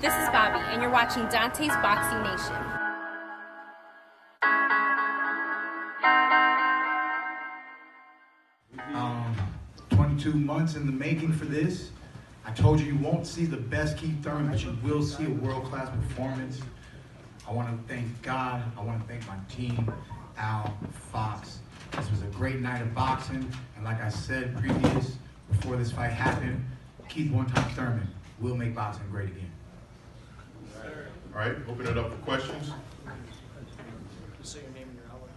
This is Bobby, and you're watching Dante's Boxing Nation. 22 months in the making for this. I told you won't see the best Keith Thurman, but you will see a world-class performance. I want to thank God. I want to thank my team, Al, Fox. This was a great night of boxing, and like I said before this fight happened, Keith one-time Thurman will make boxing great again. All right, open it up for questions. Just say your name and your outlet.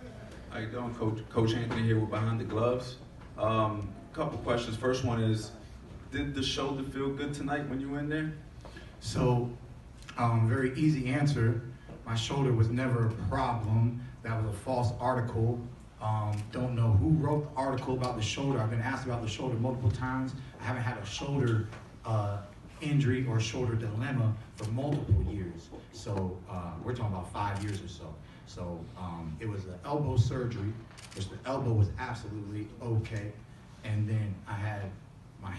How you doing, Coach Anthony here with Behind the Gloves. Couple questions. First one is, did the shoulder feel good tonight when you were in there? So, very easy answer. My shoulder was never a problem. That was a false article. Don't know who wrote the article about the shoulder. I've been asked about the shoulder multiple times. I haven't had a shoulder injury or shoulder dilemma for multiple years. So we're talking about 5 years or so. So it was an elbow surgery, which the elbow was absolutely okay. And then I had my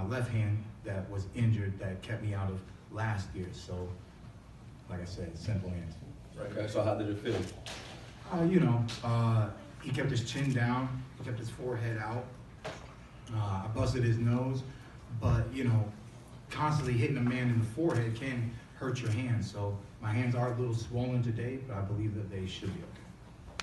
left hand that was injured that kept me out of last year. So like I said, simple answer. Okay, so how did it feel? He kept his chin down, he kept his forehead out. I busted his nose, but constantly hitting a man in the forehead can hurt your hands. So my hands are a little swollen today, but I believe that they should be okay.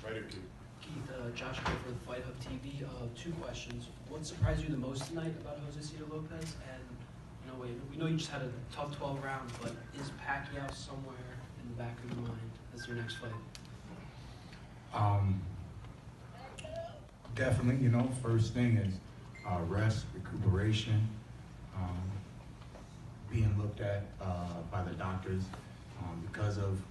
Right here, Keith. Keith, Josh Cole for the Fight Hub TV. Two questions. What surprised you the most tonight about Jose Lopez? And we know you just had a tough 12 rounds, but is Pacquiao somewhere in the back of your mind as your next fight? Definitely, first thing is rest, recuperation, being looked at by the doctors because of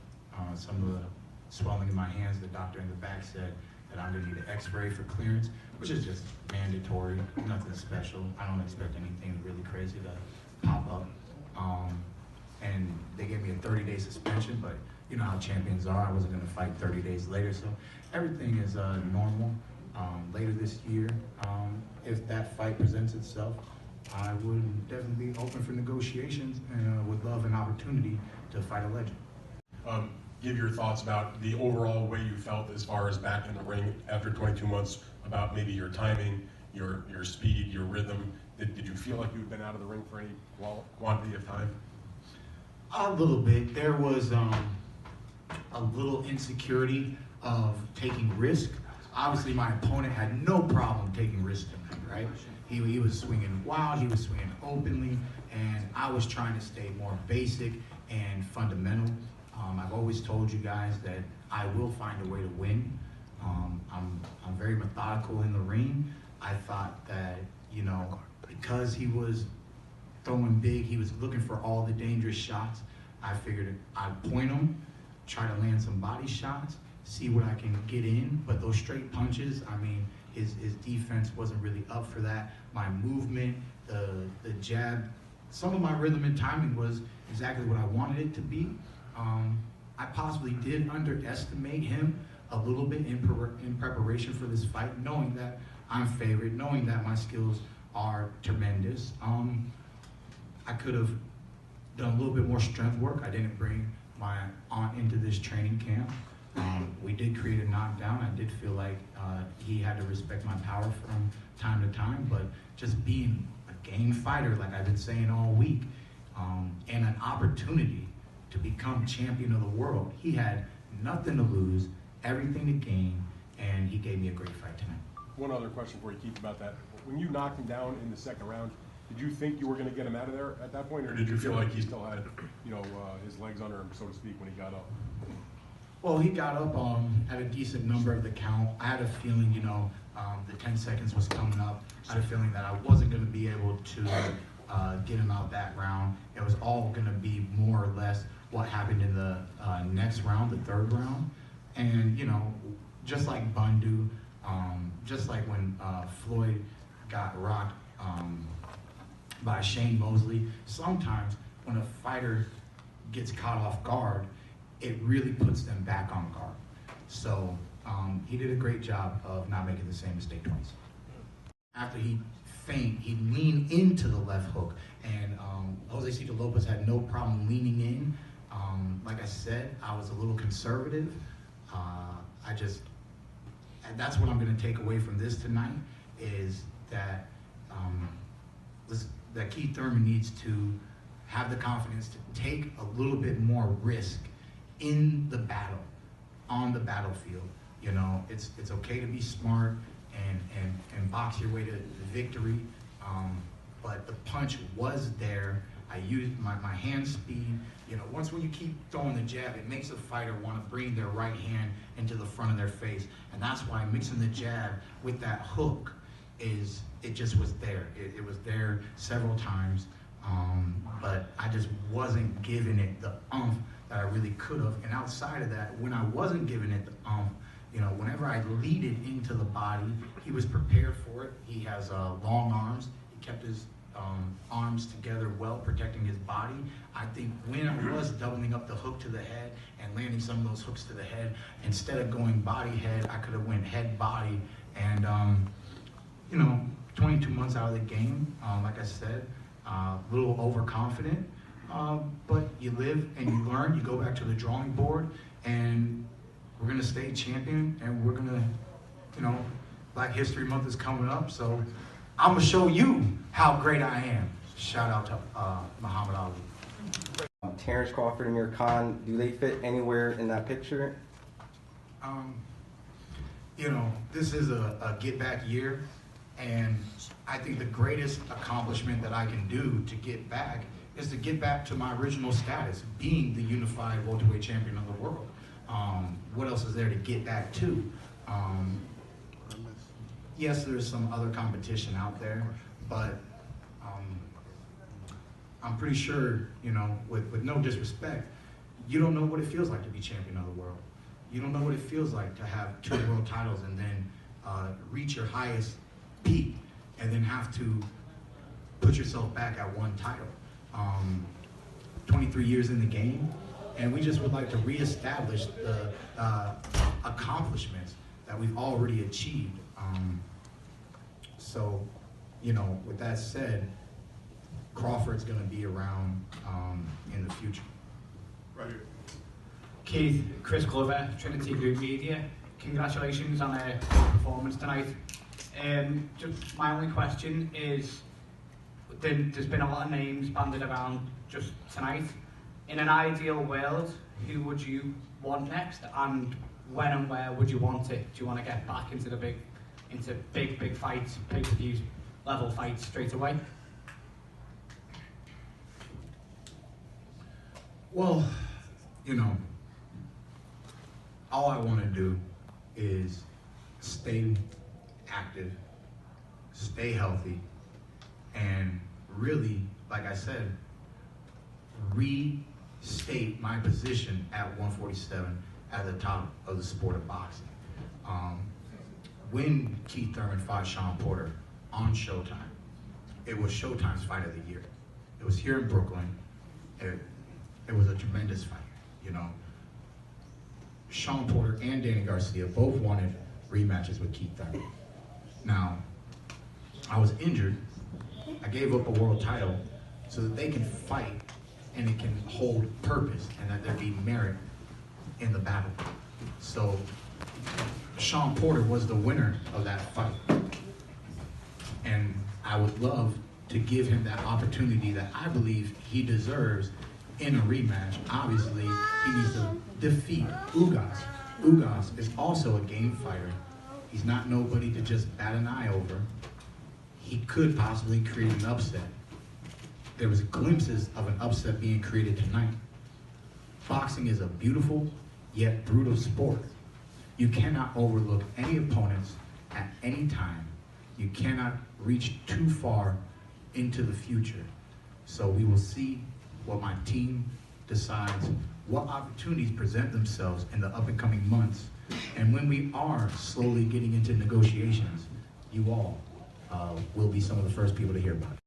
some of the swelling in my hands. The doctor in the back said that I'm gonna need an x-ray for clearance, which is just mandatory, nothing special. I don't expect anything really crazy to pop up. And they gave me a 30-day suspension, but you know how champions are, I wasn't gonna fight 30 days later, so everything is normal. Later this year, if that fight presents itself, I would definitely be open for negotiations and would love an opportunity to fight a legend. Give your thoughts about the overall way you felt as far as back in the ring after 22 months, about maybe your timing, your speed, your rhythm. Did you feel like you'd been out of the ring for any quantity of time? A little bit. There was a little insecurity of taking risk. Obviously, my opponent had no problem taking risks tonight, right? He was swinging wild, he was swinging openly, and I was trying to stay more basic and fundamental. I've always told you guys that I will find a way to win. I'm very methodical in the ring. I thought that, because he was throwing big, he was looking for all the dangerous shots. I figured I'd point him, try to land some body shots, see what I can get in, but those straight punches, his defense wasn't really up for that. My movement, the jab, some of my rhythm and timing was exactly what I wanted it to be. I possibly did underestimate him a little bit in preparation for this fight, knowing that I'm favored, knowing that my skills are tremendous. I could have done a little bit more strength work. I didn't bring my aunt into this training camp. We did create a knockdown. I did feel like he had to respect my power from time to time, but just being a game fighter, like I've been saying all week, and an opportunity to become champion of the world. He had nothing to lose, everything to gain, and he gave me a great fight tonight. One other question for you, Keith, about that. When you knocked him down in the second round, did you think you were going to get him out of there at that point, or did you feel like he still had, his legs under him, so to speak, when he got up? Well, he got up at a decent number of the count. I had a feeling, the 10 seconds was coming up. I had a feeling that I wasn't going to be able to get him out that round. It was all going to be more or less what happened in the next round, the third round. And, just like Bundu, just like when Floyd got rocked by Shane Mosley, sometimes when a fighter gets caught off guard, it really puts them back on guard. So he did a great job of not making the same mistake twice. After he feint. He'd lean into the left hook, and Josecito Lopez had no problem leaning in. Like I said, I was a little conservative. And that's what I'm going to take away from this tonight, is that that Keith Thurman needs to have the confidence to take a little bit more risk in the battle, on the battlefield. You know, it's okay to be smart and box your way to victory, but the punch was there. I used my hand speed. You know, once when you keep throwing the jab, it makes a fighter want to bring their right hand into the front of their face, and that's why mixing the jab with that hook it just was there. It was there several times, but I just wasn't giving it the oomph that I really could have. And outside of that, when I wasn't giving it the oomph, you know, whenever I lead it into the body, he was prepared for it. He has long arms. He kept his arms together well, protecting his body. I think when I was doubling up the hook to the head and landing some of those hooks to the head, instead of going body head, I could have went head body. And you know, 22 months out of the game, like I said, a little overconfident, but you live and you learn. You go back to the drawing board, and we're gonna stay champion, and we're gonna, you know, Black History Month is coming up, so I'm gonna show you how great I am. Shout out to Muhammad Ali. Terrence Crawford and Amir Khan, do they fit anywhere in that picture? You know, this is a get back year, and I think the greatest accomplishment that I can do to get back is to get back to my original status, being the unified welterweight champion of the world. What else is there to get back to? Yes, there's some other competition out there, but I'm pretty sure, you know, with no disrespect, you don't know what it feels like to be champion of the world. You don't know what it feels like to have 2 world titles and then reach your highest peak and then have to put yourself back at 1 title. 23 years in the game, and we just would like to reestablish the accomplishments that we've already achieved. So, you know, with that said, Crawford's going to be around in the future. Right here. Keith, Chris Glover, Trinity Group Media. Congratulations on a performance tonight. Just my only question is, there's been a lot of names banded around just tonight. In an ideal world, who would you want next, and when and where would you want it? Do you want to get back into big fights, pay-per-view level fights straight away? Well, you know, all I want to do is stay active, stay healthy, and really, like I said, restate my position at 147 at the top of the sport of boxing. When Keith Thurman fought Sean Porter on Showtime, it was Showtime's fight of the year. It was here in Brooklyn. It was a tremendous fight, you know. Sean Porter and Danny Garcia both wanted rematches with Keith Thurman. Now, I was injured. I gave up a world title so that they can fight and it can hold purpose and that there be merit in the battle. So Sean Porter was the winner of that fight. And I would love to give him that opportunity that I believe he deserves in a rematch. Obviously, he needs to defeat Ugas. Ugas is also a game fighter. He's not nobody to just bat an eye over. He could possibly create an upset. There was glimpses of an upset being created tonight. Boxing is a beautiful yet brutal sport. You cannot overlook any opponents at any time. You cannot reach too far into the future. So we will see what my team decides, what opportunities present themselves in the up and coming months. And when we are slowly getting into negotiations, you all will be some of the first people to hear about it.